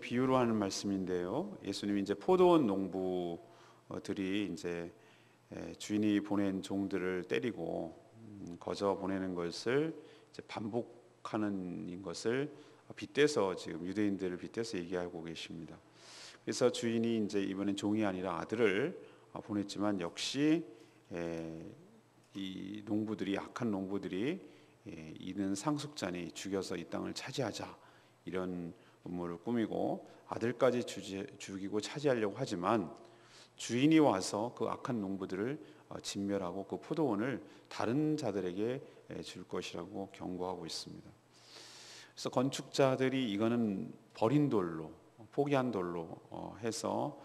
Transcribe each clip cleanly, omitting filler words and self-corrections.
비유로 하는 말씀인데요. 예수님이 이제 포도원 농부들이 이제 주인이 보낸 종들을 때리고 거저 보내는 것을 이제 반복하는 것을 빗대서 지금 유대인들을 빗대서 얘기하고 계십니다. 그래서 주인이 이제 이번엔 종이 아니라 아들을 보냈지만 역시 이 농부들이 악한 농부들이 이는 상속자니 죽여서 이 땅을 차지하자 이런 음모를 꾸미고 아들까지 죽이고 차지하려고 하지만 주인이 와서 그 악한 농부들을 진멸하고 그 포도원을 다른 자들에게 줄 것이라고 경고하고 있습니다. 그래서 건축자들이 이거는 버린 돌로 포기한 돌로 해서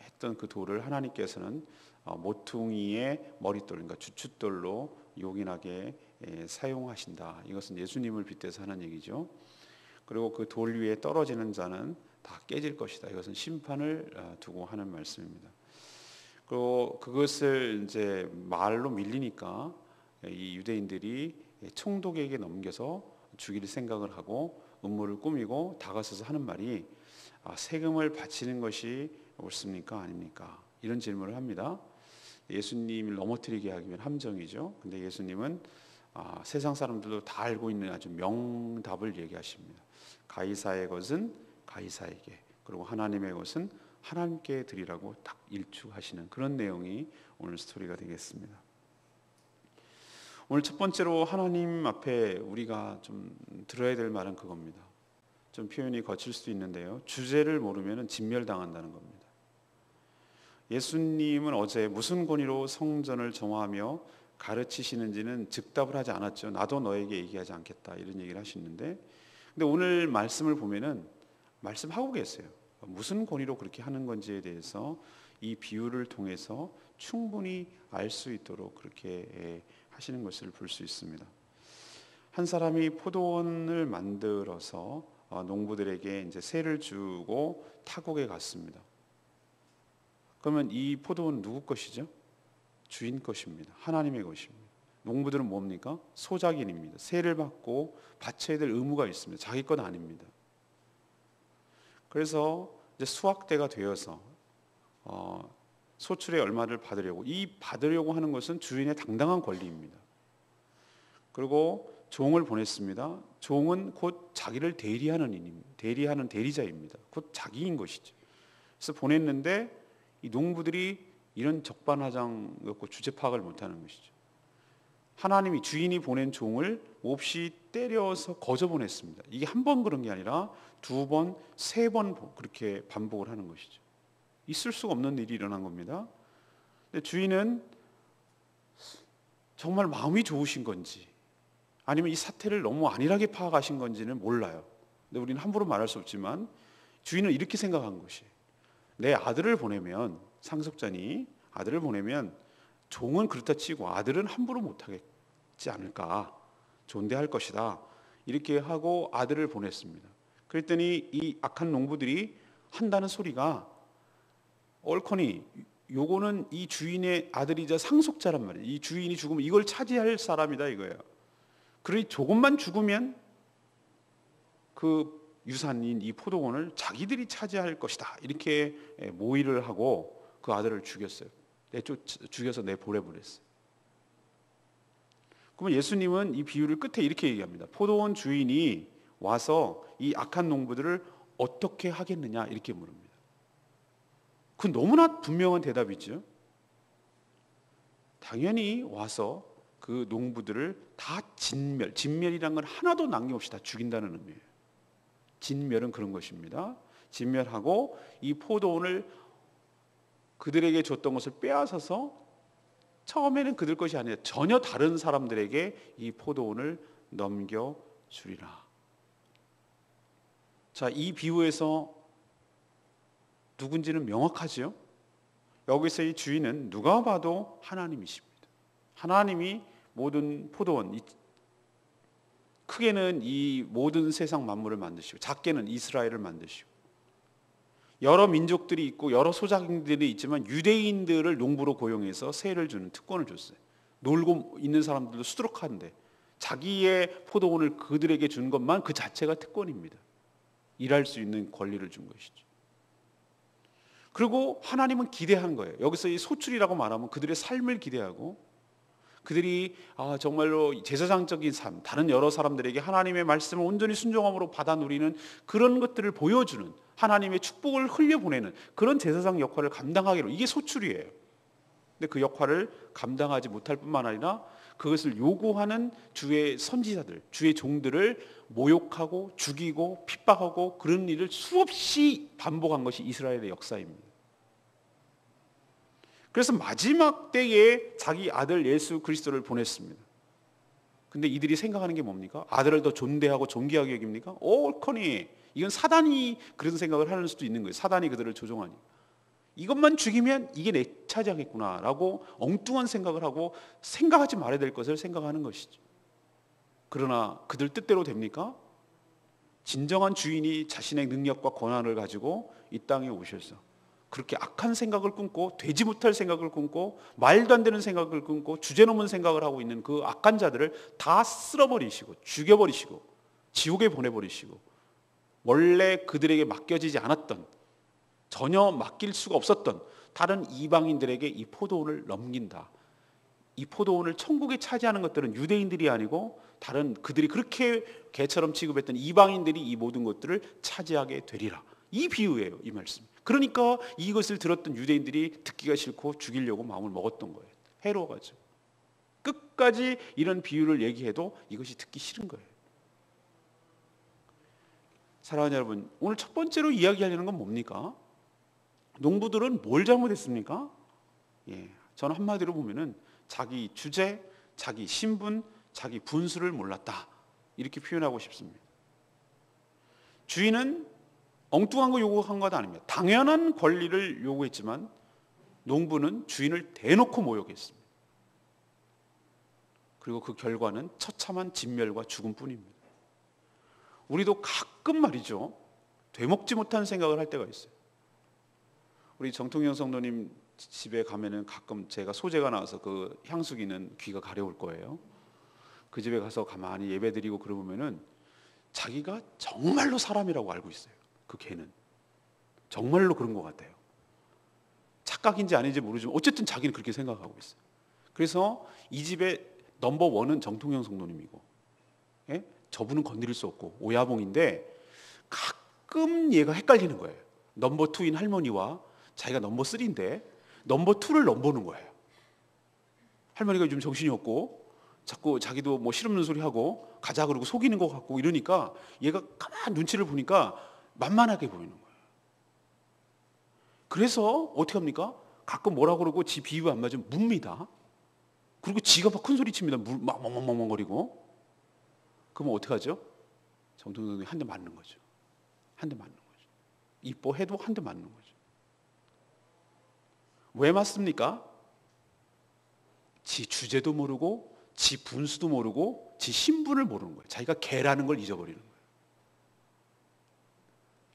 했던 그 돌을 하나님께서는 모퉁이의 머릿돌, 그러니까 주춧돌로 요긴하게 사용하신다. 이것은 예수님을 빗대서 하는 얘기죠. 그리고 그 돌 위에 떨어지는 자는 다 깨질 것이다. 이것은 심판을 두고 하는 말씀입니다. 그리고 그것을 이제 말로 밀리니까 이 유대인들이 총독에게 넘겨서 죽일 생각을 하고 음모를 꾸미고 다가서서 하는 말이 세금을 바치는 것이 옳습니까? 아닙니까? 이런 질문을 합니다. 예수님을 넘어뜨리게 하기 위한 함정이죠. 근데 예수님은 세상 사람들도 다 알고 있는 아주 명답을 얘기하십니다. 가이사의 것은 가이사에게, 그리고 하나님의 것은 하나님께 드리라고 딱 일축하시는 그런 내용이 오늘 스토리가 되겠습니다. 오늘 첫 번째로 하나님 앞에 우리가 좀 들어야 될 말은 그겁니다. 좀 표현이 거칠 수도 있는데요. 주제를 모르면 진멸당한다는 겁니다. 예수님은 어제 무슨 권위로 성전을 정화하며 가르치시는지는 즉답을 하지 않았죠. 나도 너에게 얘기하지 않겠다 이런 얘기를 하시는데, 근데 오늘 말씀을 보면은 말씀하고 계세요. 무슨 권위로 그렇게 하는 건지에 대해서 이 비유를 통해서 충분히 알 수 있도록 그렇게 하시는 것을 볼 수 있습니다. 한 사람이 포도원을 만들어서 농부들에게 이제 세를 주고 타국에 갔습니다. 그러면 이 포도원 누구 것이죠? 주인 것입니다. 하나님의 것입니다. 농부들은 뭡니까? 소작인입니다. 세를 받고 바쳐야 될 의무가 있습니다. 자기 것 아닙니다. 그래서 이제 수확대가 되어서 소출의 얼마를 받으려고 하는 것은 주인의 당당한 권리입니다. 그리고 종을 보냈습니다. 종은 곧 자기를 대리하는 대리자입니다. 곧 자기인 것이죠. 그래서 보냈는데 이 농부들이 이런 적반하장이었고 주제 파악을 못하는 것이죠. 하나님이 주인이 보낸 종을 몹시 때려서 거저 보냈습니다. 이게 한 번 그런 게 아니라 두 번, 세 번 그렇게 반복을 하는 것이죠. 있을 수가 없는 일이 일어난 겁니다. 근데 주인은 정말 마음이 좋으신 건지 아니면 이 사태를 너무 안일하게 파악하신 건지는 몰라요. 근데 우리는 함부로 말할 수 없지만 주인은 이렇게 생각한 것이, 내 아들을 보내면, 상속자니 아들을 보내면 종은 그렇다 치고 아들은 함부로 못하겠지 않을까, 존대할 것이다 이렇게 하고 아들을 보냈습니다. 그랬더니 이 악한 농부들이 한다는 소리가 옳거니 요거는 이 주인의 아들이자 상속자란 말이에요. 이 주인이 죽으면 이걸 차지할 사람이다 이거예요. 그러니 조금만 죽으면 그 유산인 이 포도원을 자기들이 차지할 것이다 이렇게 모의를 하고 그 아들을 죽였어요. 죽여서 내보내버렸어요. 그러면 예수님은 이 비유를 끝에 이렇게 얘기합니다. 포도원 주인이 와서 이 악한 농부들을 어떻게 하겠느냐 이렇게 물습니다. 그 너무나 분명한 대답이죠. 당연히 와서 그 농부들을 다 진멸이란 건 하나도 남김없이 다 죽인다는 의미예요. 진멸은 그런 것입니다. 진멸하고 이 포도원을 그들에게 줬던 것을 빼앗아서 처음에는 그들 것이 아니라 전혀 다른 사람들에게 이 포도원을 넘겨주리라. 자, 이 비유에서 누군지는 명확하지요. 여기서 이 주인은 누가 봐도 하나님이십니다. 하나님이 모든 포도원, 크게는 이 모든 세상 만물을 만드시고 작게는 이스라엘을 만드시고 여러 민족들이 있고 여러 소작인들이 있지만 유대인들을 농부로 고용해서 세를 주는 특권을 줬어요. 놀고 있는 사람들도 수두룩한데 자기의 포도원을 그들에게 준 것만 그 자체가 특권입니다. 일할 수 있는 권리를 준 것이죠. 그리고 하나님은 기대한 거예요. 여기서 이 소출이라고 말하면 그들의 삶을 기대하고, 그들이 정말로 제사장적인 삶, 다른 여러 사람들에게 하나님의 말씀을 온전히 순종함으로 받아 누리는 그런 것들을 보여주는, 하나님의 축복을 흘려보내는 그런 제사장 역할을 감당하기로, 이게 소출이에요. 근데 그 역할을 감당하지 못할 뿐만 아니라 그것을 요구하는 주의 선지자들, 주의 종들을 모욕하고 죽이고 핍박하고 그런 일을 수없이 반복한 것이 이스라엘의 역사입니다. 그래서 마지막 때에 자기 아들 예수 그리스도를 보냈습니다. 근데 이들이 생각하는 게 뭡니까? 아들을 더 존대하고 존귀하게 여깁니까? 옳거니, 이건 사단이 그런 생각을 하는 수도 있는 거예요. 사단이 그들을 조종하니, 이것만 죽이면 이게 내 차지하겠구나 라고 엉뚱한 생각을 하고 생각하지 말아야 될 것을 생각하는 것이죠. 그러나 그들 뜻대로 됩니까? 진정한 주인이 자신의 능력과 권한을 가지고 이 땅에 오셔서 그렇게 악한 생각을 끊고, 되지 못할 생각을 끊고, 말도 안 되는 생각을 끊고, 주제넘은 생각을 하고 있는 그 악한 자들을 다 쓸어버리시고 죽여버리시고 지옥에 보내버리시고, 원래 그들에게 맡겨지지 않았던, 전혀 맡길 수가 없었던 다른 이방인들에게 이 포도원을 넘긴다. 이 포도원을 천국에 차지하는 것들은 유대인들이 아니고 다른 그들이 그렇게 개처럼 취급했던 이방인들이 이 모든 것들을 차지하게 되리라. 이 비유예요, 이 말씀. 그러니까 이것을 들었던 유대인들이 듣기가 싫고 죽이려고 마음을 먹었던 거예요. 해로워가지고 끝까지 이런 비유를 얘기해도 이것이 듣기 싫은 거예요. 사랑하는 여러분, 오늘 첫 번째로 이야기하려는 건 뭡니까? 농부들은 뭘 잘못했습니까? 저는 한마디로 보면은 자기 주제, 자기 신분, 자기 분수를 몰랐다, 이렇게 표현하고 싶습니다. 주인은 엉뚱한 거 요구한 것 아닙니다. 당연한 권리를 요구했지만 농부는 주인을 대놓고 모욕했습니다. 그리고 그 결과는 처참한 진멸과 죽음뿐입니다. 우리도 가끔 말이죠, 되먹지 못한 생각을 할 때가 있어요. 우리 정통영 성도님 집에 가면은 가끔 제가 소재가 나와서 그 향수기는 귀가 가려울 거예요. 그 집에 가서 가만히 예배드리고 그러면은 자기가 정말로 사람이라고 알고 있어요. 그 개는 정말로 그런 것 같아요. 착각인지 아닌지 모르지만 어쨌든 자기는 그렇게 생각하고 있어요. 그래서 이 집의 넘버 원은 정통영 성도님이고, 저분은 건드릴 수 없고 오야봉인데, 가끔 얘가 헷갈리는 거예요. 넘버 투인 할머니와 자기가 넘버 3인데 넘버 2를 넘보는 거예요. 할머니가 요즘 정신이 없고 자꾸 자기도 뭐 실없는 소리 하고 가자 그러고 속이는 것 같고 이러니까 얘가 가만 눈치를 보니까 만만하게 보이는 거예요. 그래서 어떻게 합니까? 가끔 뭐라 그러고 지 비유 안 맞으면 묻니다. 그리고 지가 막 큰 소리 칩니다. 막 멍멍멍멍거리고. 그러면 어떻게 하죠? 정통님이 한 대 맞는 거죠. 한 대 맞는 거죠. 이뻐해도 한 대 맞는 거죠. 왜 맞습니까? 지 주제도 모르고 지 분수도 모르고 지 신분을 모르는 거예요. 자기가 개라는 걸 잊어버리는 거예요.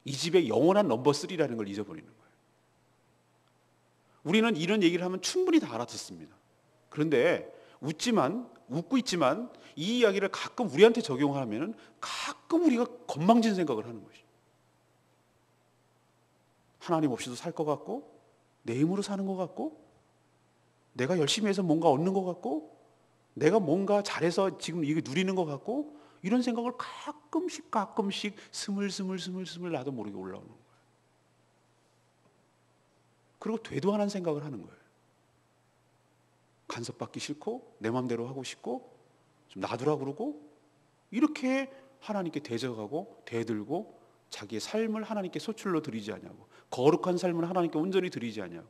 이 집의 영원한 넘버 3라는 걸 잊어버리는 거예요. 우리는 이런 얘기를 하면 충분히 다 알아듣습니다. 그런데 웃고 있지만 이 이야기를 가끔 우리한테 적용하면 가끔 우리가 건방진 생각을 하는 것이죠. 하나님 없이도 살 것 같고, 내 힘으로 사는 것 같고, 내가 열심히 해서 뭔가 얻는 것 같고, 내가 뭔가 잘해서 지금 이게 누리는 것 같고, 이런 생각을 가끔씩 스물스물 나도 모르게 올라오는 거예요. 그리고 되도 않은 생각을 하는 거예요. 간섭받기 싫고 내 마음대로 하고 싶고 좀 놔두라 그러고, 이렇게 하나님께 대적하고 대들고 자기의 삶을 하나님께 소출로 드리지 않냐고, 거룩한 삶을 하나님께 온전히 드리지 않냐고,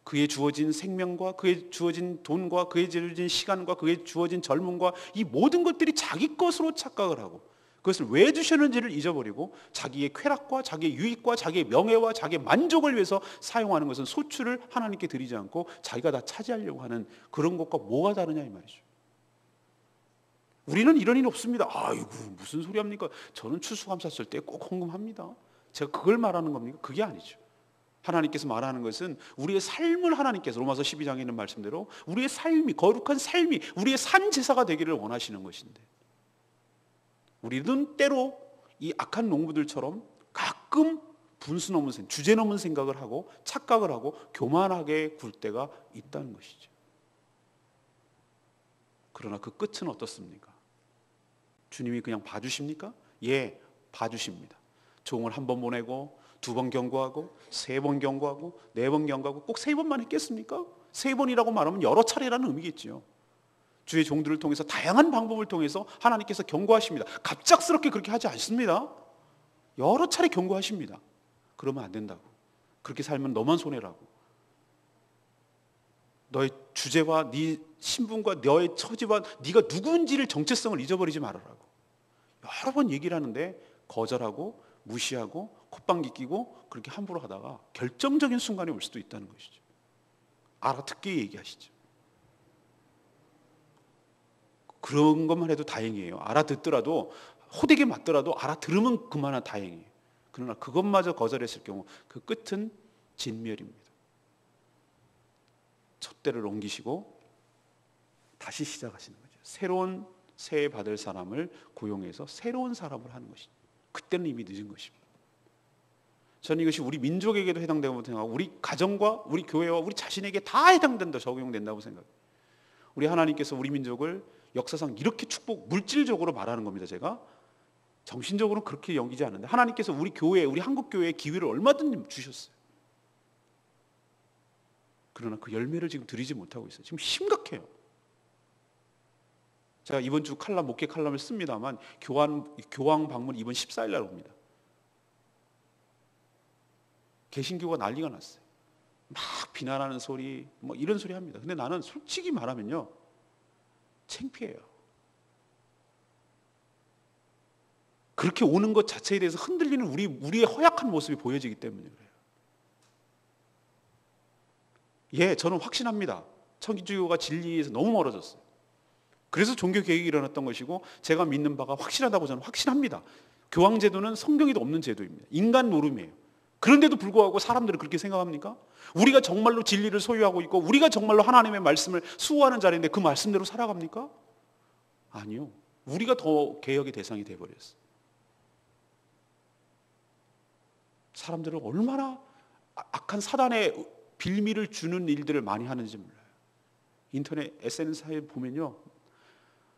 그의 주어진 생명과 그의 주어진 돈과 그의 주어진 시간과 그의 주어진 젊음과 이 모든 것들이 자기 것으로 착각을 하고, 그것을 왜 주셨는지를 잊어버리고 자기의 쾌락과 자기의 유익과 자기의 명예와 자기의 만족을 위해서 사용하는 것은 소출을 하나님께 드리지 않고 자기가 다 차지하려고 하는 그런 것과 뭐가 다르냐 이 말이죠. 우리는 이런 일 없습니다. 아이고 무슨 소리 합니까? 저는 추수감사 쓸 때 꼭 헌금합니다. 제가 그걸 말하는 겁니까? 그게 아니죠. 하나님께서 말하는 것은 우리의 삶을 하나님께서 로마서 12장에 있는 말씀대로 우리의 삶이, 거룩한 삶이 우리의 산 제사가 되기를 원하시는 것인데, 우리는 때로 이 악한 농부들처럼 가끔 분수 넘은 주제 넘은 생각을 하고 착각을 하고 교만하게 굴 때가 있다는 것이죠. 그러나 그 끝은 어떻습니까? 주님이 그냥 봐주십니까? 예, 봐주십니다. 종을 한 번 보내고 2번 경고하고 3번 경고하고 4번 경고하고 꼭 3번만 했겠습니까? 3번이라고 말하면 여러 차례라는 의미겠지요. 주의 종들을 통해서 다양한 방법을 통해서 하나님께서 경고하십니다. 갑작스럽게 그렇게 하지 않습니다. 여러 차례 경고하십니다. 그러면 안 된다고. 그렇게 살면 너만 손해라고. 너의 주제와 네 신분과 너의 처지와 네가 누구인지를 정체성을 잊어버리지 말아라고. 여러 번 얘기를 하는데 거절하고 무시하고 콧방귀 끼고 그렇게 함부로 하다가 결정적인 순간이 올 수도 있다는 것이죠. 알아듣게 얘기하시죠. 그런 것만 해도 다행이에요. 알아듣더라도 호되게 맞더라도 알아들으면 그만한 다행이에요. 그러나 그것마저 거절했을 경우 그 끝은 진멸입니다. 촛대를 옮기시고 다시 시작하시는 거죠. 새로운 세해 받을 사람을 고용해서 새로운 사람을 하는 것이죠. 그때는 이미 늦은 것입니다. 저는 이것이 우리 민족에게도 해당되고 생각하고 우리 가정과 우리 교회와 우리 자신에게 다 해당된다, 적용된다고 생각해요. 우리 하나님께서 우리 민족을 역사상 이렇게 물질적으로 말하는 겁니다. 제가 정신적으로 그렇게 여기지 않는데 하나님께서 우리 교회, 우리 한국 교회에 기회를 얼마든지 주셨어요. 그러나 그 열매를 지금 드리지 못하고 있어요. 지금 심각해요. 제가 이번 주 목회 칼럼을 씁니다만 교황 방문 이번 14일 날 옵니다. 개신교가 난리가 났어요. 막 비난하는 소리, 뭐 이런 소리 합니다. 근데 나는 솔직히 말하면요, 창피해요. 그렇게 오는 것 자체에 대해서 흔들리는 우리의 허약한 모습이 보여지기 때문에 그래요. 예, 저는 확신합니다. 천주교가 진리에서 너무 멀어졌어요. 그래서 종교 개혁이 일어났던 것이고 제가 믿는 바가 확실하다고 저는 확신합니다. 교황제도는 성경에도 없는 제도입니다. 인간 노름이에요. 그런데도 불구하고 사람들은 그렇게 생각합니까? 우리가 정말로 진리를 소유하고 있고 우리가 정말로 하나님의 말씀을 수호하는 자리인데 그 말씀대로 살아갑니까? 아니요. 우리가 더 개혁의 대상이 돼버렸어요. 사람들은 얼마나 악한 사단의 빌미를 주는 일들을 많이 하는지 몰라요. 인터넷 SNS에 보면요,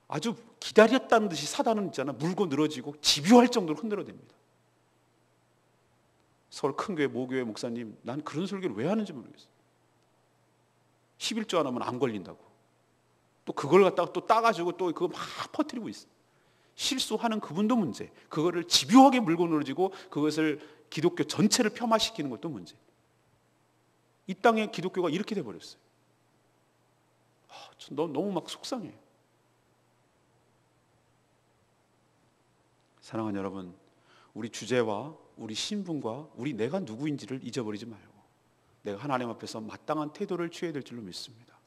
아주 기다렸다는 듯이 사단은 있잖아, 물고 늘어지고 집요할 정도로 흔들어댑니다. 서울 큰 교회 모교회 목사님, 난 그런 설교를 왜 하는지 모르겠어요. 11조 안 하면 안 걸린다고. 또 그걸 갖다가 또 따가지고 또 그거 막 퍼뜨리고 있어요. 실수하는 그분도 문제, 그거를 집요하게 물고 늘어지고 그것을 기독교 전체를 폄하시키는 것도 문제. 이 땅에 기독교가 이렇게 돼버렸어요. 너무 막 속상해요. 사랑하는 여러분, 우리 주제와 우리 신분과 내가 누구인지를 잊어버리지 말고 내가 하나님 앞에서 마땅한 태도를 취해야 될 줄로 믿습니다.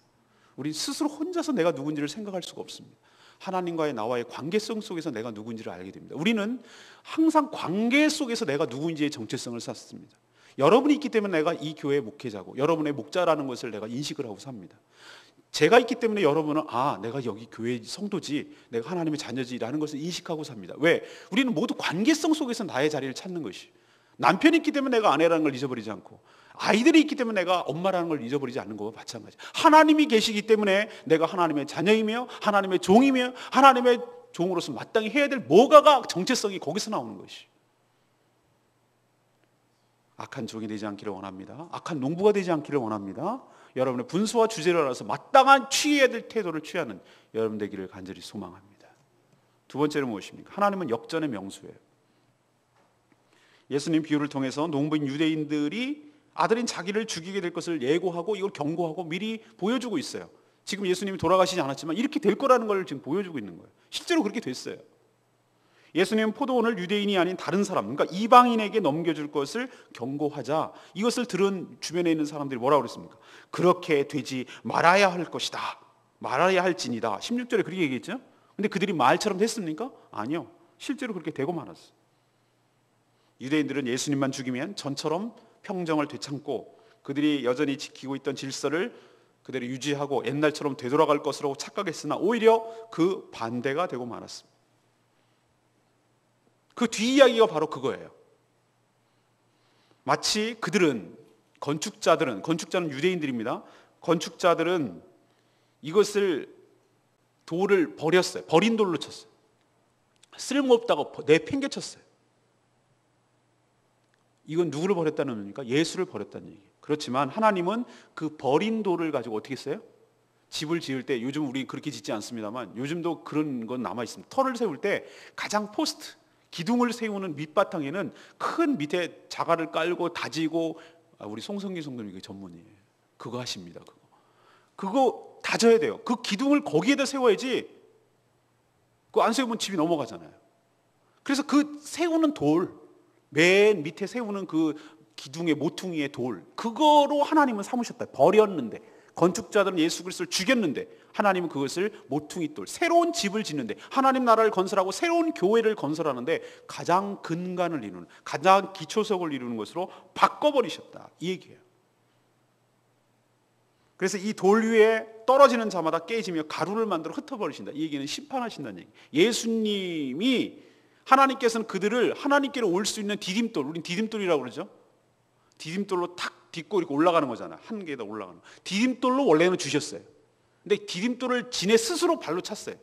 우리 스스로 혼자서 내가 누군지를 생각할 수가 없습니다. 하나님과의 나와의 관계성 속에서 내가 누군지를 알게 됩니다. 우리는 항상 관계 속에서 내가 누구인지의 정체성을 쌓습니다. 여러분이 있기 때문에 내가 이 교회의 목회자고 여러분의 목자라는 것을 내가 인식을 하고 삽니다. 제가 있기 때문에 여러분은 내가 여기 교회 성도지, 내가 하나님의 자녀지라는 것을 인식하고 삽니다. 왜? 우리는 모두 관계성 속에서 나의 자리를 찾는 것이, 남편이 있기 때문에 내가 아내라는 걸 잊어버리지 않고 아이들이 있기 때문에 내가 엄마라는 걸 잊어버리지 않는 것과 마찬가지. 하나님이 계시기 때문에 내가 하나님의 자녀이며 하나님의 종이며 하나님의 종으로서 마땅히 해야 될 뭐가가 정체성이 거기서 나오는 것이. 악한 종이 되지 않기를 원합니다. 악한 농부가 되지 않기를 원합니다. 여러분의 분수와 주제를 알아서 마땅한 취해야 될 태도를 취하는 여러분 되기를 간절히 소망합니다. 두 번째는 무엇입니까? 하나님은 역전의 명수예요. 예수님 비유를 통해서 농부인 유대인들이 아들인 자기를 죽이게 될 것을 예고하고 이걸 경고하고 미리 보여주고 있어요. 지금 예수님이 돌아가시지 않았지만 이렇게 될 거라는 걸 지금 보여주고 있는 거예요. 실제로 그렇게 됐어요. 예수님은 포도원을 유대인이 아닌 다른 사람, 그러니까 이방인에게 넘겨줄 것을 경고하자 이것을 들은 주변에 있는 사람들이 뭐라고 그랬습니까? 그렇게 되지 말아야 할 것이다. 말아야 할 진이다. 16절에 그렇게 얘기했죠. 근데 그들이 말처럼 됐습니까? 아니요. 실제로 그렇게 되고 말았어요. 유대인들은 예수님만 죽이면 전처럼 평정을 되찾고 그들이 여전히 지키고 있던 질서를 그대로 유지하고 옛날처럼 되돌아갈 것으로 착각했으나 오히려 그 반대가 되고 말았습니다. 그 뒷이야기가 바로 그거예요. 마치 그들은, 건축자는 유대인들입니다. 건축자들은 이것을, 돌을 버렸어요. 버린 돌로 쳤어요. 쓸모없다고 내팽개쳤어요. 이건 누구를 버렸다는 의미입니까? 예수를 버렸다는 얘기예요. 그렇지만 하나님은 그 버린 돌을 가지고 어떻게 했어요? 집을 지을 때, 요즘 우리 그렇게 짓지 않습니다만 요즘도 그런 건 남아 있습니다. 터를 세울 때 가장 포스트, 기둥을 세우는 밑바탕에는 큰 밑에 자갈을 깔고 다지고, 우리 송성기 성도님 그 전문이에요. 그거 하십니다. 그거 다져야 돼요. 그 기둥을 거기에다 세워야지. 그거 안 세우면 집이 넘어가잖아요. 그래서 그 세우는 돌, 맨 밑에 세우는 그 기둥의 모퉁이의 돌, 그거로 하나님은 삼으셨다. 버렸는데, 건축자들은 예수 그리스도를 죽였는데 하나님은 그것을 모퉁이돌, 새로운 집을 짓는데, 하나님 나라를 건설하고 새로운 교회를 건설하는데 가장 근간을 이루는, 가장 기초석을 이루는 것으로 바꿔버리셨다, 이 얘기예요. 그래서 이 돌 위에 떨어지는 자마다 깨지며 가루를 만들어 흩어버리신다, 이 얘기는 심판하신다는 얘기. 예수님이, 하나님께서는 그들을 하나님께로 올 수 있는 디딤돌, 우린 디딤돌이라고 그러죠. 디딤돌로 탁 딛고 이렇게 올라가는 거잖아. 한 개에다 올라가는 거. 디딤돌로 원래는 주셨어요. 근데 디딤돌을 지네 스스로 발로 찼어요.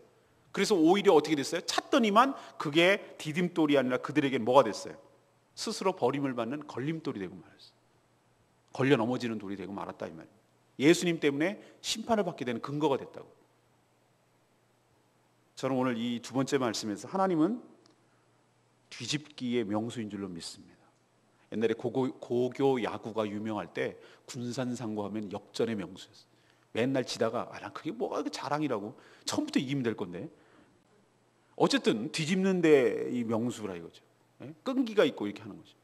그래서 오히려 어떻게 됐어요? 찼더니만 그게 디딤돌이 아니라 그들에게 뭐가 됐어요? 스스로 버림을 받는 걸림돌이 되고 말았어요. 걸려 넘어지는 돌이 되고 말았다, 이 말이에요. 예수님 때문에 심판을 받게 되는 근거가 됐다고. 저는 오늘 이 두 번째 말씀에서 하나님은 뒤집기의 명수인 줄로 믿습니다. 옛날에 고교 야구가 유명할 때 군산상고 하면 역전의 명수였어요. 맨날 지다가 난 그게 뭐가 자랑이라고, 처음부터 이기면 될 건데, 어쨌든 뒤집는 데 이 명수라 이거죠. 끈기가 있고 이렇게 하는 거죠.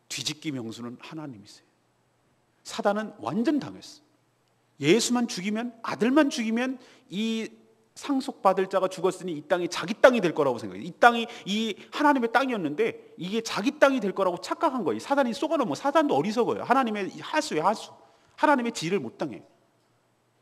뒤집기 명수는 하나님이세요. 사단은 완전 당했어. 예수만 죽이면, 아들만 죽이면 이 상속받을 자가 죽었으니 이 땅이 자기 땅이 될 거라고 생각해요. 이 땅이 이 하나님의 땅이었는데 이게 자기 땅이 될 거라고 착각한 거예요. 사단이 속아놓으면, 사단도 어리석어요. 하나님의 하수예요, 하수. 하나님의 지를 못 당해요.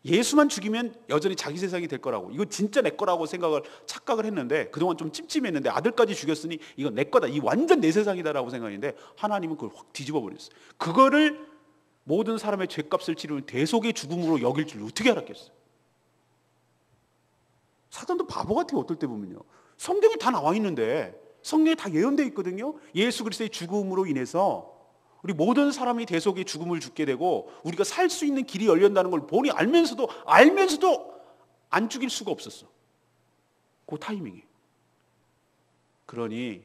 예수만 죽이면 여전히 자기 세상이 될 거라고, 이거 진짜 내 거라고 착각을 했는데, 그동안 좀 찜찜했는데 아들까지 죽였으니 이건 내 거다, 이 완전 내 세상이다라고 생각했는데 하나님은 그걸 확 뒤집어 버렸어요. 그거를 모든 사람의 죄값을 치르는 대속의 죽음으로 여길 줄 어떻게 알았겠어요? 사단도 바보 같아요, 어떨 때 보면요. 성경에 다 나와 있는데, 성경에 다 예언되어 있거든요. 예수 그리스도의 죽음으로 인해서 우리 모든 사람이 대속의 죽음을 죽게 되고 우리가 살 수 있는 길이 열린다는 걸 보니 알면서도 안 죽일 수가 없었어. 그 타이밍에. 그러니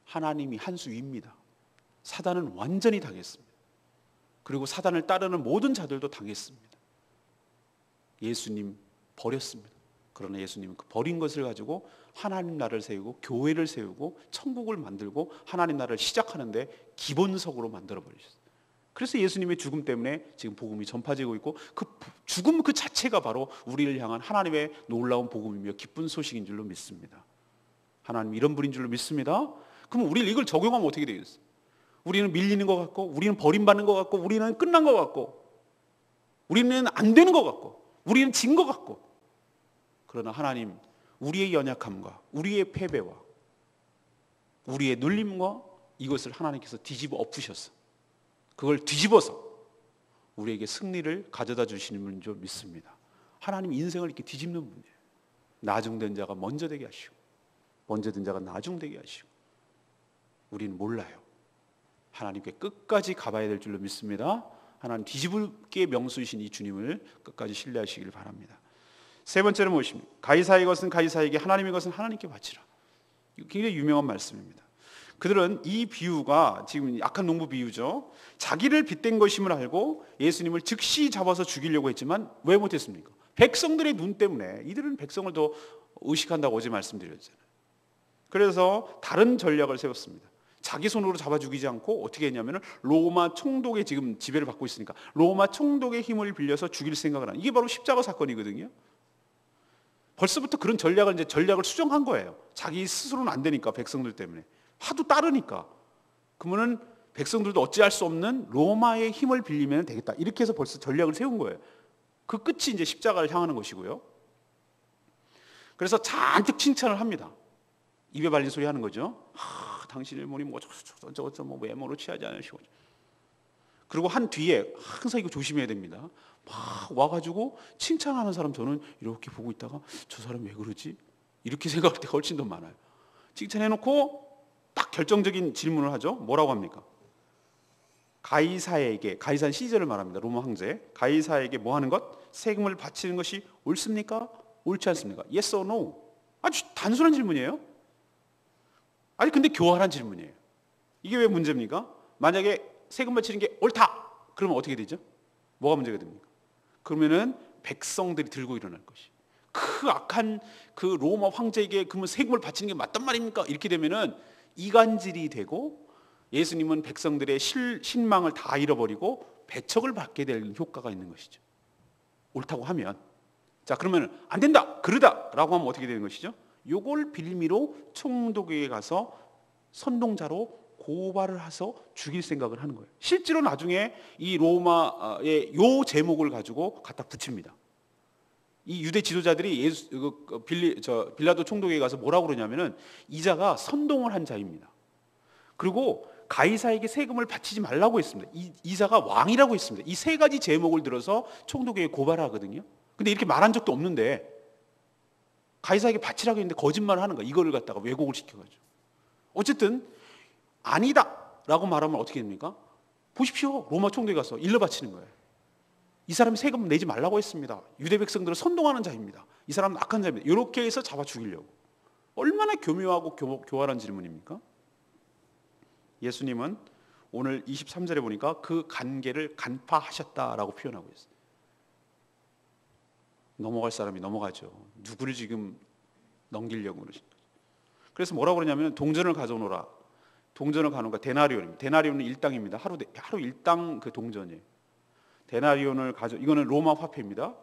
하나님이 한 수 위입니다. 사단은 완전히 당했습니다. 그리고 사단을 따르는 모든 자들도 당했습니다. 예수님 버렸습니다. 그러나 예수님은 그 버린 것을 가지고 하나님 나라를 세우고 교회를 세우고 천국을 만들고 하나님 나라를 시작하는데 기본석으로 만들어 버리셨어요. 그래서 예수님의 죽음 때문에 지금 복음이 전파되고 있고, 그 죽음 그 자체가 바로 우리를 향한 하나님의 놀라운 복음이며 기쁜 소식인 줄로 믿습니다. 하나님 이런 분인 줄로 믿습니다. 그럼 우리는 이걸 적용하면 어떻게 되겠어요? 우리는 밀리는 것 같고, 우리는 버림받는 것 같고, 우리는 끝난 것 같고, 우리는 안 되는 것 같고, 우리는 진 것 같고. 그러나 하나님, 우리의 연약함과 우리의 패배와 우리의 눌림과 이것을 하나님께서 뒤집어 엎으셔서, 그걸 뒤집어서 우리에게 승리를 가져다 주시는 분인 줄 믿습니다. 하나님 인생을 이렇게 뒤집는 분이에요. 나중된 자가 먼저 되게 하시고 먼저 된 자가 나중되게 하시고. 우리는 몰라요. 하나님께 끝까지 가봐야 될 줄로 믿습니다. 하나님 뒤집을게 명수이신 이 주님을 끝까지 신뢰하시길 바랍니다. 세 번째는 무엇입니까? 가이사의 것은 가이사에게, 하나님의 것은 하나님께 바치라. 이거 굉장히 유명한 말씀입니다. 그들은 이 비유가 지금 악한 농부 비유죠. 자기를 빗댄 것임을 알고 예수님을 즉시 잡아서 죽이려고 했지만 왜 못했습니까? 백성들의 눈 때문에. 이들은 백성을 더 의식한다고 어제 말씀드렸잖아요. 그래서 다른 전략을 세웠습니다. 자기 손으로 잡아 죽이지 않고 어떻게 했냐면 로마 총독의 지금 지배를 받고 있으니까 로마 총독의 힘을 빌려서 죽일 생각을 하는, 이게 바로 십자가 사건이거든요. 벌써부터 그런 전략을 수정한 거예요. 자기 스스로는 안 되니까, 백성들 때문에 하도 따르니까. 그러면은 백성들도 어찌할 수 없는 로마의 힘을 빌리면 되겠다, 이렇게 해서 벌써 전략을 세운 거예요. 그 끝이 이제 십자가를 향하는 것이고요. 그래서 잔뜩 칭찬을 합니다. 입에 발린 소리 하는 거죠. 당신의 몸이 뭐 저거 뭐 외모로 취하지 않으시고. 그리고 한 뒤에 항상 이거 조심해야 됩니다. 막 와가지고 칭찬하는 사람 저는 이렇게 보고 있다가 저 사람 왜 그러지? 이렇게 생각할 때가 훨씬 더 많아요. 칭찬해놓고 딱 결정적인 질문을 하죠. 뭐라고 합니까? 가이사는 시저를 말합니다. 로마 황제. 가이사에게 뭐 하는 것? 세금을 바치는 것이 옳습니까? 옳지 않습니까? Yes or no? 아주 단순한 질문이에요. 아니 근데 교활한 질문이에요. 이게 왜 문제입니까? 만약에 세금 바치는 게 옳다. 그러면 어떻게 되죠? 뭐가 문제가 됩니까? 그러면은 백성들이 들고 일어날 것이. 그 악한 그 로마 황제에게 그러면 세금을 바치는 게 맞단 말입니까? 이렇게 되면은 이간질이 되고 예수님은 백성들의 신망을 다 잃어버리고 배척을 받게 될 효과가 있는 것이죠. 옳다고 하면. 자, 그러면 안 된다, 그러다라고 하면 어떻게 되는 것이죠? 요걸 빌미로 총독에게 가서 선동자로 고발을 해서 죽일 생각을 하는 거예요. 실제로 나중에 이 로마의 요 제목을 가지고 갖다 붙입니다. 이 유대 지도자들이 빌라도 총독에게 가서 뭐라고 그러냐면은 이 자가 선동을 한 자입니다. 그리고 가이사에게 세금을 바치지 말라고 했습니다. 이 자가 왕이라고 했습니다. 이 세 가지 제목을 들어서 총독에게 고발하거든요. 근데 이렇게 말한 적도 없는데 가이사에게 바치라고 했는데 거짓말을 하는 거야. 이거를 갖다가 왜곡을 시켜가지고. 어쨌든 아니다라고 말하면 어떻게 됩니까? 보십시오. 로마 총독에 가서 일러 바치는 거예요. 이 사람이 세금 내지 말라고 했습니다. 유대 백성들을 선동하는 자입니다. 이 사람은 악한 자입니다. 이렇게 해서 잡아 죽이려고. 얼마나 교묘하고 교활한 질문입니까? 예수님은 오늘 23절에 보니까 그 간계를 간파하셨다라고 표현하고 있어요. 넘어갈 사람이 넘어가죠. 누구를 지금 넘기려고 그러신 거죠. 그래서 뭐라고 그러냐면 동전을 가져오너라. 동전을 가져오니까 데나리온입니다. 데나리온은 일당입니다. 하루 일당 그 동전이에요. 데나리온을 이거는 로마 화폐입니다.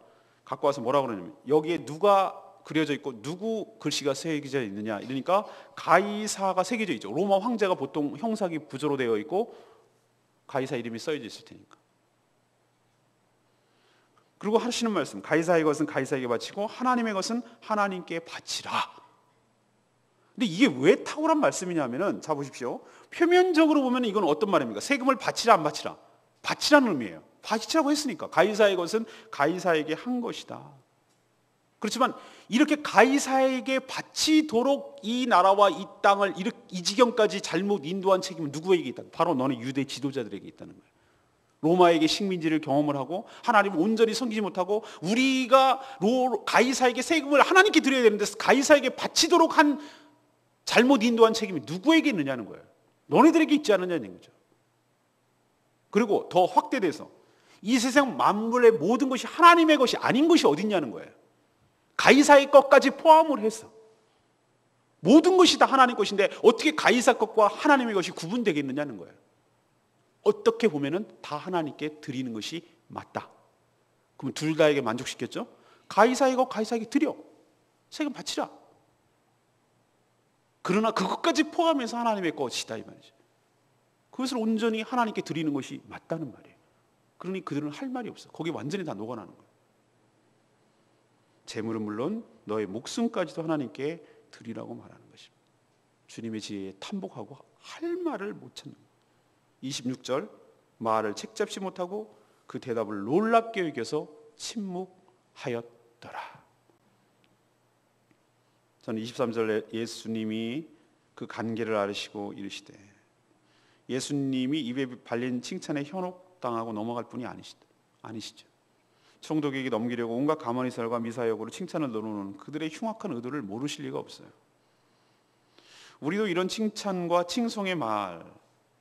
갖고 와서 뭐라고 그러냐면 여기에 누가 그려져 있고 누구 글씨가 새겨져 있느냐 이러니까 가이사가 새겨져 있죠. 로마 황제가 보통 형상이 부조로 되어 있고 가이사 이름이 써져 있을 테니까. 그리고 하시는 말씀, 가이사의 것은 가이사에게 바치고 하나님의 것은 하나님께 바치라. 근데 이게 왜 탁월한 말씀이냐면은 자 보십시오. 표면적으로 보면 이건 어떤 말입니까? 세금을 바치라 안 바치라? 바치라는 의미예요. 바치라고 했으니까 가이사의 것은 가이사에게 한 것이다. 그렇지만 이렇게 가이사에게 바치도록 이 나라와 이 땅을 이 지경까지 잘못 인도한 책임은 누구에게 있다? 바로 너는 유대 지도자들에게 있다는 거예요. 로마에게 식민지를 경험을 하고 하나님을 온전히 섬기지 못하고 우리가 가이사에게 세금을 하나님께 드려야 되는데 가이사에게 바치도록 한 잘못 인도한 책임이 누구에게 있느냐는 거예요. 너네들에게 있지 않느냐는 거죠. 그리고 더 확대돼서 이 세상 만물의 모든 것이 하나님의 것이 아닌 것이 어디 있냐는 거예요. 가이사의 것까지 포함을 해서 모든 것이 다 하나님 것인데 어떻게 가이사 것과 하나님의 것이 구분되겠느냐는 거예요. 어떻게 보면은 다 하나님께 드리는 것이 맞다. 그럼 둘 다에게 만족시켰죠? 가이사의 것 가이사에게 드려. 세금 바치라. 그러나 그것까지 포함해서 하나님의 것이다 이 말이죠. 그것을 온전히 하나님께 드리는 것이 맞다는 말이에요. 그러니 그들은 할 말이 없어. 거기 완전히 다 녹아나는 거예요. 재물은 물론 너의 목숨까지도 하나님께 드리라고 말하는 것입니다. 주님의 지혜에 탐복하고 할 말을 못 찾는 거예요. 26절 말을 책잡지 못하고 그 대답을 놀랍게 여겨서 침묵하였더라. 저는 23절에 예수님이 그 간계를 앓으시고 이르시되 예수님이 입에 발린 칭찬에 현혹당하고 넘어갈 분이 아니시죠. 총독에게 넘기려고 온갖 가만히설과 미사역으로 칭찬을 넣어놓는 그들의 흉악한 의도를 모르실 리가 없어요. 우리도 이런 칭찬과 칭송의 말의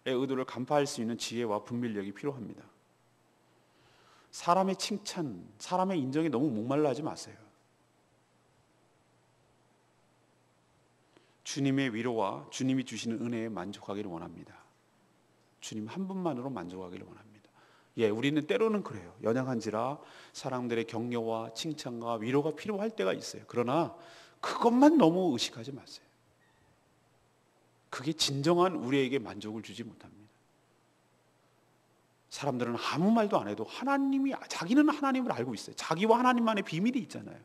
의도를 간파할 수 있는 지혜와 분별력이 필요합니다. 사람의 칭찬, 사람의 인정에 너무 목말라 하지 마세요. 주님의 위로와 주님이 주시는 은혜에 만족하기를 원합니다. 주님 한 분만으로 만족하기를 원합니다. 우리는 때로는 그래요. 연약한지라 사람들의 격려와 칭찬과 위로가 필요할 때가 있어요. 그러나 그것만 너무 의식하지 마세요. 그게 진정한 우리에게 만족을 주지 못합니다. 사람들은 아무 말도 안 해도 자기는 하나님을 알고 있어요. 자기와 하나님만의 비밀이 있잖아요.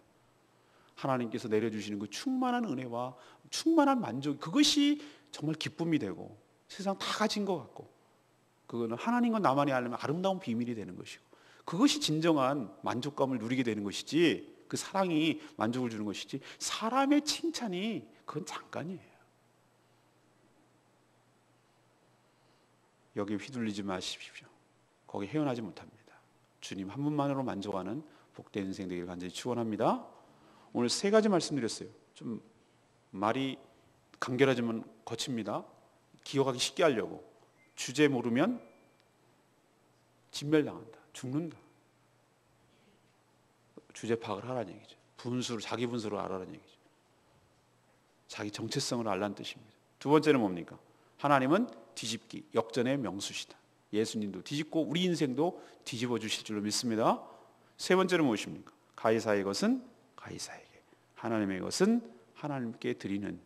하나님께서 내려주시는 그 충만한 은혜와 충만한 만족, 그것이 정말 기쁨이 되고 세상 다 가진 것 같고, 그거는 하나님과 나만이 알면 아름다운 비밀이 되는 것이고, 그것이 진정한 만족감을 누리게 되는 것이지, 그 사랑이 만족을 주는 것이지, 사람의 칭찬이 그건 잠깐이에요. 여기 휘둘리지 마십시오. 거기 헤어나지 못합니다. 주님 한 분만으로 만족하는 복된 인생 되기를 간절히 축원합니다. 오늘 세 가지 말씀드렸어요. 좀 말이 간결하지만 거칩니다. 기억하기 쉽게 하려고. 주제 모르면 진멸당한다, 죽는다. 주제 파악을 하라는 얘기죠. 분수를, 자기 분수를 알아라는 얘기죠. 자기 정체성을 알라는 뜻입니다. 두 번째는 뭡니까? 하나님은 뒤집기, 역전의 명수시다. 예수님도 뒤집고 우리 인생도 뒤집어 주실 줄로 믿습니다. 세 번째는 무엇입니까? 가이사의 것은 가이사에게, 하나님의 것은 하나님께 드리는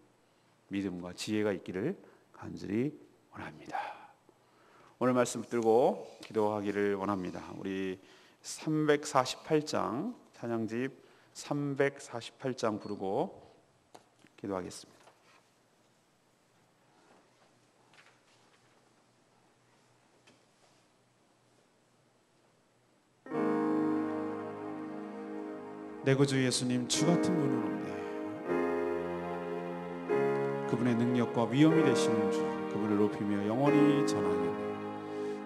믿음과 지혜가 있기를 간절히 원합니다. 오늘 말씀 붙들고 기도하기를 원합니다. 우리 348장, 찬양집 348장 부르고 기도하겠습니다. 내 구주 예수님, 주 같은 분은 없네. 그분의 능력과 위엄이 되시는 주, 그분을 높이며 영원히 전하겠네.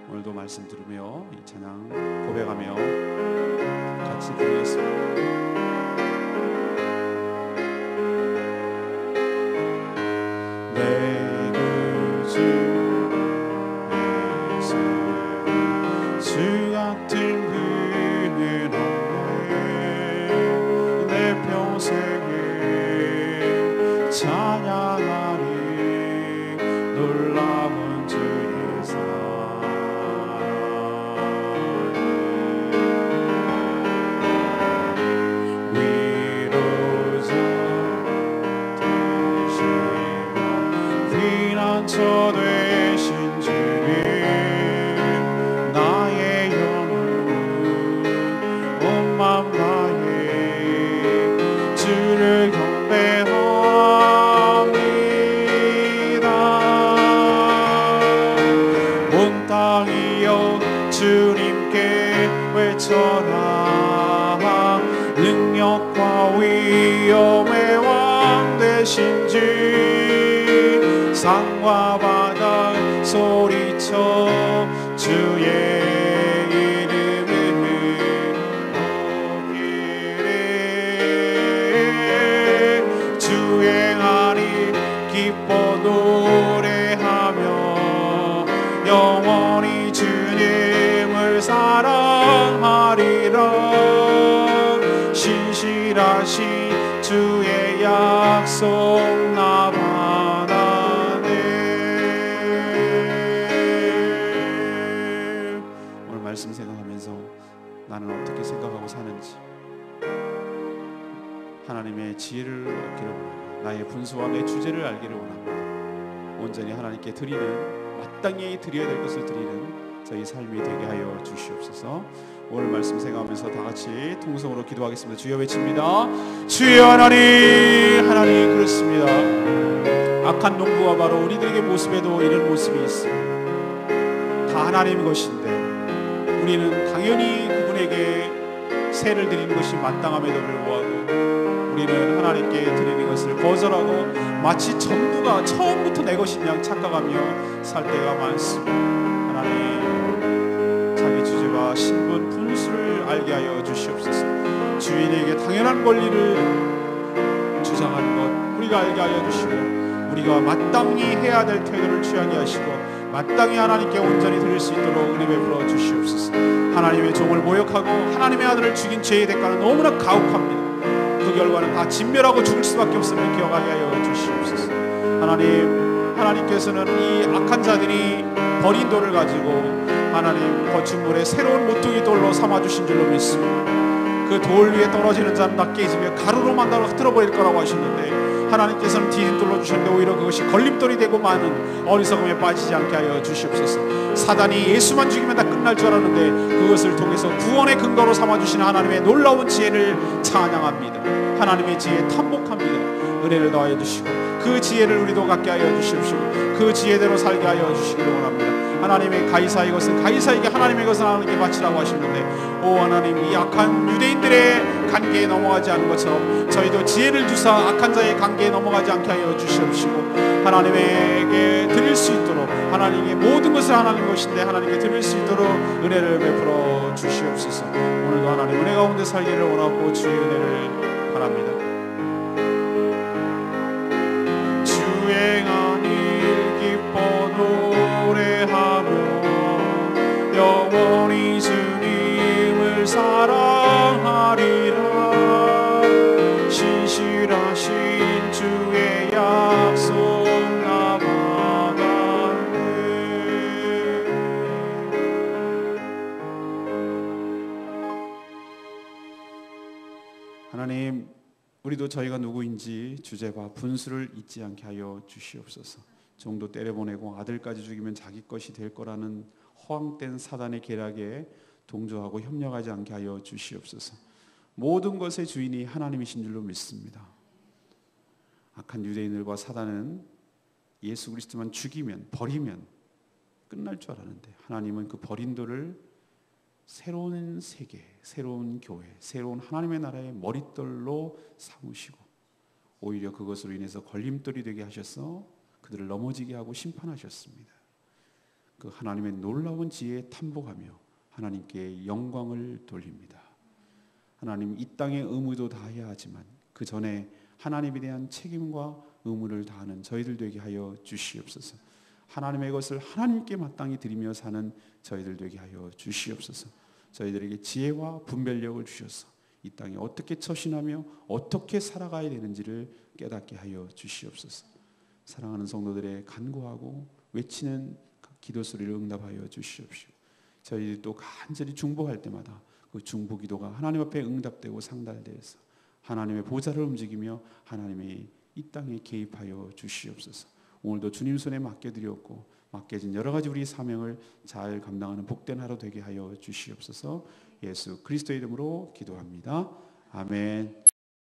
오늘도 말씀 들으며 이 찬양 고백하며 같이 부르겠습니다. 내 구주 예수, 주 같은 분은 없네. 내 평생을 찬양하리 놀라운 주의 사랑. 위로자 되시며 피난처 되신 주님, 나의 영혼 온 맘 다해 주를 경배합니다. 온 땅이여 주님께 외쳐라. 능력과 위엄의 왕 되신 주, 산과 바다 소리쳐 주의 이름을 높이리. 주행하니 기뻐 노래하며 영원히 주님을 사랑하리라. 신실하신 주의 약속 나 받아내. 오늘 말씀 생각하면서 나는 어떻게 생각하고 사는지, 하나님의 지혜를 얻기를 원합니다. 나의 분수와 내 주제를 알기를 원합니다. 온전히 하나님께 드리는, 마땅히 드려야 될 것을 드리는 저희 삶이 되게 하여 주시옵소서. 오늘 말씀 생각하면서 다 같이 통성으로 기도하겠습니다. 주여 외칩니다. 주여 하나님, 하나님 그렇습니다. 악한 농부가 바로 우리들에게 모습에도 이런 모습이 있습니다. 다 하나님 것인데 우리는 당연히 그분에게 세를 드리는 것이 마땅함에도 불구하고 우리는 하나님께 드리는 것을 거절하고 마치 전부가 처음부터 내 것인 양 착각하며 살 때가 많습니다. 하나님, 자기 주제와 신분 분수를 알게 하여 주시옵소서. 주인에게 당연한 권리를 주장하는 것 우리가 알게 하여 주시고, 우리가 마땅히 해야 될 태도를 취하게 하시고 마땅히 하나님께 온전히 드릴 수 있도록 은혜 베풀어 주시옵소서. 하나님의 종을 모욕하고 하나님의 아들을 죽인 죄의 대가는 너무나 가혹합니다. 그 결과는 다 진멸하고 죽을 수밖에 없음을 기억하게 하여 주시옵소서. 하나님께서는 이 악한 자들이 버린 돌을 가지고 하나님 거충물에 새로운 모퉁이 돌로 삼아주신 줄로 믿습니다. 그 돌 위에 떨어지는 자는 다 깨지며 가루로 만들어 흩어버릴 거라고 하셨는데, 하나님께서는 디딤돌로 주셨는데 오히려 그것이 걸림돌이 되고 많은 어리석음에 빠지지 않게 하여 주시옵소서. 사단이 예수만 죽이면 다 끝날 줄 알았는데 그것을 통해서 구원의 근거로 삼아주시는 하나님의 놀라운 지혜를 찬양합니다. 하나님의 지혜에 탐복합니다. 은혜를 더하여 주시고 그 지혜를 우리도 갖게 하여 주십시오. 그 지혜대로 살게 하여 주시기를 원합니다. 하나님의 가이사의 것은 가이사에게, 하나님의 것은 하나님께 바치라고 하시는데, 오 하나님, 이 악한 유대인들의 관계에 넘어가지 않은 것처럼 저희도 지혜를 주사 악한 자의 관계에 넘어가지 않게 하여 주시옵시고, 하나님에게 드릴 수 있도록, 하나님의 모든 것을 하나님 것인데 하나님께 드릴 수 있도록 은혜를 베풀어 주시옵소서. 오늘도 하나님 은혜 가운데 살기를 원하고 주의 은혜를 바랍니다. 주행한 일 기뻐 노래하며 영원히 주님을 사랑하리라. 신실하신 주의 약속 나 받았네. 하나님, 우리도 저희가 누구인지 주제와 분수를 잊지 않게 하여 주시옵소서. 종도 때려보내고 아들까지 죽이면 자기 것이 될 거라는 허황된 사단의 계략에 동조하고 협력하지 않게 하여 주시옵소서. 모든 것의 주인이 하나님이신 줄로 믿습니다. 악한 유대인들과 사단은 예수 그리스도만 죽이면, 버리면 끝날 줄 알았는데, 하나님은 그 버린돌을 새로운 세계, 새로운 교회, 새로운 하나님의 나라의 머릿돌로 삼으시고 오히려 그것으로 인해서 걸림돌이 되게 하셔서 그들을 넘어지게 하고 심판하셨습니다. 그 하나님의 놀라운 지혜에 탐복하며 하나님께 영광을 돌립니다. 하나님, 이 땅의 의무도 다해야 하지만 그 전에 하나님에 대한 책임과 의무를 다하는 저희들 되게 하여 주시옵소서. 하나님의 것을 하나님께 마땅히 드리며 사는 저희들 되게 하여 주시옵소서. 저희들에게 지혜와 분별력을 주셔서 이 땅에 어떻게 처신하며 어떻게 살아가야 되는지를 깨닫게 하여 주시옵소서. 사랑하는 성도들의 간구하고 외치는 기도 소리를 응답하여 주시옵시고, 저희들이 또 간절히 중보할 때마다 그 중보 기도가 하나님 앞에 응답되고 상달되어서 하나님의 보좌를 움직이며 하나님이 이 땅에 개입하여 주시옵소서. 오늘도 주님 손에 맡겨드렸고 맡겨진 여러 가지 우리 사명을 잘 감당하는 복된 하루 되게 하여 주시옵소서. 예수 그리스도의 이름으로 기도합니다. 아멘.